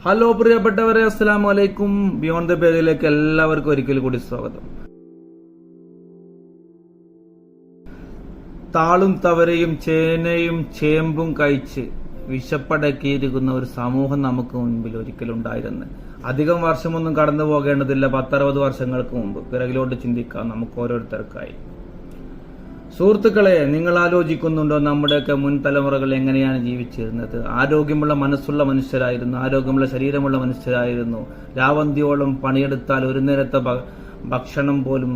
Hello പ്രിയപ്പെട്ടവരെ, അസ്സലാമു അലൈക്കും. ബിയോണ്ട് ദ പേജിലേക്ക് എല്ലാവർക്കും ഒരിക്കൽ കൂടി സ്വാഗതം. താളും തവരയും ചേനയും ചേമ്പും കഴിച്ച് വിശപ്പടക്കിയിരിക്കുന്ന ഒരു സമൂഹം നമുക്ക് മുൻപിൽ ഒരിക്കലുണ്ടായിരുന്നു. അധികം വർഷമൊന്നും കടന്നു പോകേണ്ടതില്ല. 10-60 വർഷങ്ങൾക്ക് മുമ്പ് പിറകിലോട്ട് ചിന്തിക്കാം നമുക്ക് ഓരോരുത്തർക്കായി. സുഹൃത്തുക്കളെ, നിങ്ങൾ ആലോചിക്കുന്നുണ്ടോ നമ്മുടെയൊക്കെ മുൻ തലമുറകൾ എങ്ങനെയാണ് ജീവിച്ചിരുന്നത്? ആരോഗ്യമുള്ള മനസ്സുള്ള മനുഷ്യരായിരുന്നു, ആരോഗ്യമുള്ള ശരീരമുള്ള മനുഷ്യരായിരുന്നു. രാവന്തിയോളം പണിയെടുത്താൽ ഒരു നേരത്തെ ഭക്ഷണം പോലും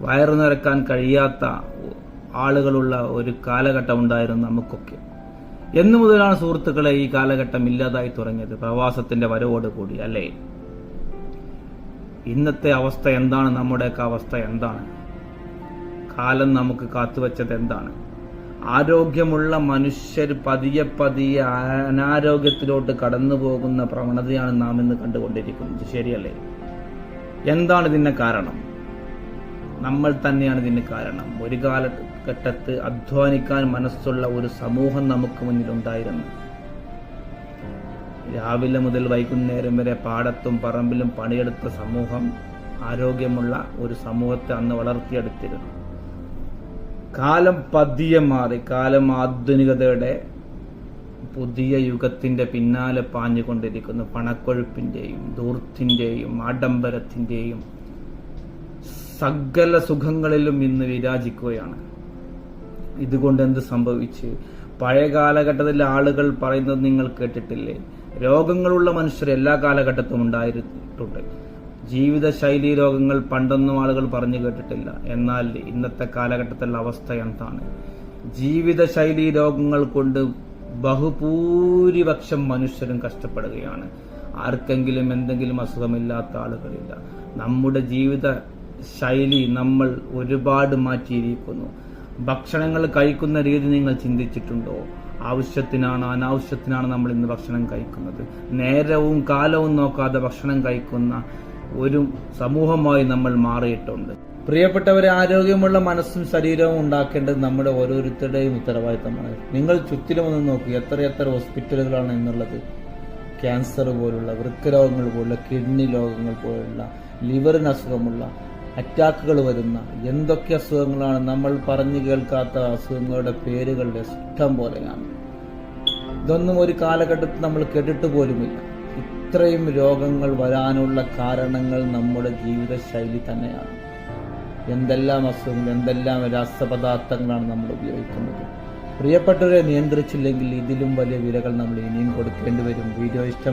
വയറു നിറക്കാൻ കഴിയാത്ത ആളുകളുള്ള ഒരു കാലഘട്ടം ഉണ്ടായിരുന്നു നമുക്കൊക്കെ. എന്നു മുതലാണ് സുഹൃത്തുക്കളെ ഈ കാലഘട്ടം ഇല്ലാതായി തുടങ്ങിയത്? പ്രവാസത്തിന്റെ വരവോട് കൂടി, അല്ലേ? ഇന്നത്തെ അവസ്ഥ എന്താണ്? നമ്മുടെയൊക്കെ അവസ്ഥ എന്താണ്? കാലം നമുക്ക് കാത്തുവച്ചത് എന്താണ്? ആരോഗ്യമുള്ള മനുഷ്യർ പതിയെ പതിയെ അനാരോഗ്യത്തിലോട്ട് കടന്നു പോകുന്ന പ്രവണതയാണ് നാം ഇന്ന് കണ്ടുകൊണ്ടിരിക്കുന്നത്. ശരിയല്ലേ? എന്താണ് ഇതിന് കാരണം? നമ്മൾ തന്നെയാണ് ഇതിന് കാരണം. ഒരു കാലഘട്ടത്ത് അധ്വാനിക്കാൻ മനസ്സുള്ള ഒരു സമൂഹം നമുക്ക് മുന്നിലുണ്ടായിരുന്നു. രാവിലെ മുതൽ വൈകുന്നേരം വരെ പാടത്തും പറമ്പിലും പണിയെടുത്ത സമൂഹം, ആരോഗ്യമുള്ള ഒരു സമൂഹത്തെ അന്ന് വളർത്തിയെടുത്തിരുന്നു. കാലം പതിയെ മാറി. കാലം ആധുനികതയുടെ പുതിയ യുഗത്തിന്റെ പിന്നാലെ പാഞ്ഞുകൊണ്ടിരിക്കുന്നു. പണക്കൊഴുപ്പിന്റെയും ധൂർത്തിന്റെയും ആഡംബരത്തിന്റെയും സകല സുഖങ്ങളിലും ഇന്ന് വിരാജിക്കുകയാണ്. ഇതുകൊണ്ട് എന്ത് സംഭവിച്ച്? പഴയ കാലഘട്ടത്തിലെ ആളുകൾ പറയുന്നത് നിങ്ങൾ കേട്ടിട്ടില്ലേ? രോഗങ്ങളുള്ള മനുഷ്യർ എല്ലാ കാലഘട്ടത്തും ഉണ്ടായിട്ടുണ്ട്. ജീവിതശൈലി രോഗങ്ങൾ പണ്ടൊന്നും ആളുകൾ പറഞ്ഞു കേട്ടിട്ടില്ല. എന്നാൽ ഇന്നത്തെ കാലഘട്ടത്തിലുള്ള അവസ്ഥ എന്താണ്? ജീവിതശൈലി രോഗങ്ങൾ കൊണ്ട് ബഹുഭൂരിപക്ഷം മനുഷ്യരും കഷ്ടപ്പെടുകയാണ്. ആർക്കെങ്കിലും എന്തെങ്കിലും അസുഖമില്ലാത്ത ആളുകളില്ല. നമ്മുടെ ജീവിത ശൈലി നമ്മൾ ഒരുപാട് മാറ്റിയിരിക്കുന്നു. ഭക്ഷണങ്ങൾ കഴിക്കുന്ന രീതി നിങ്ങൾ ചിന്തിച്ചിട്ടുണ്ടോ? ആവശ്യത്തിനാണ് അനാവശ്യത്തിനാണ് നമ്മൾ ഇന്ന് ഭക്ഷണം കഴിക്കുന്നത്. നേരവും കാലവും നോക്കാതെ ഭക്ഷണം കഴിക്കുന്ന ഒരു സമൂഹമായി നമ്മൾ മാറിയിട്ടുണ്ട്. പ്രിയപ്പെട്ടവരെ, ആരോഗ്യമുള്ള മനസ്സും ശരീരവും ഉണ്ടാക്കേണ്ടത് നമ്മുടെ ഓരോരുത്തരുടെയും ഉത്തരവാദിത്തമാണ്. നിങ്ങൾ ചുറ്റിലും ഒന്ന് നോക്കൂ, എത്ര ഹോസ്പിറ്റലുകളാണ് എന്നുള്ളത്. ക്യാൻസർ പോലുള്ള, വൃക്കരോഗങ്ങൾ പോലുള്ള, കിഡ്നി രോഗങ്ങൾ പോലുള്ള, ലിവറിന് അസുഖമുള്ള, അറ്റാക്കുകൾ വരുന്ന എന്തൊക്കെ അസുഖങ്ങളാണ്! നമ്മൾ പറഞ്ഞു കേൾക്കാത്ത അസുഖങ്ങളുടെ പേരുകൾ ഇഷ്ടം പോലെയാണ്. ഇതൊന്നും ഒരു കാലഘട്ടത്തിൽ നമ്മൾ കേട്ടിട്ട് പോലുമില്ല. ഇത്രയും രോഗങ്ങൾ വരാനുള്ള കാരണങ്ങൾ നമ്മുടെ ജീവിതശൈലി തന്നെയാണ്. എന്തെല്ലാം അസുഖങ്ങൾ, എന്തെല്ലാം രാസപദാർത്ഥങ്ങളാണ് നമ്മൾ ഉപയോഗിക്കുന്നത്. പ്രിയപ്പെട്ടവരെ, നിയന്ത്രിച്ചില്ലെങ്കിൽ ഇതിലും വലിയ വിലകൾ നമ്മൾ ഇനിയും കൊടുക്കേണ്ടി വരും. വീഡിയോ ഇഷ്ടം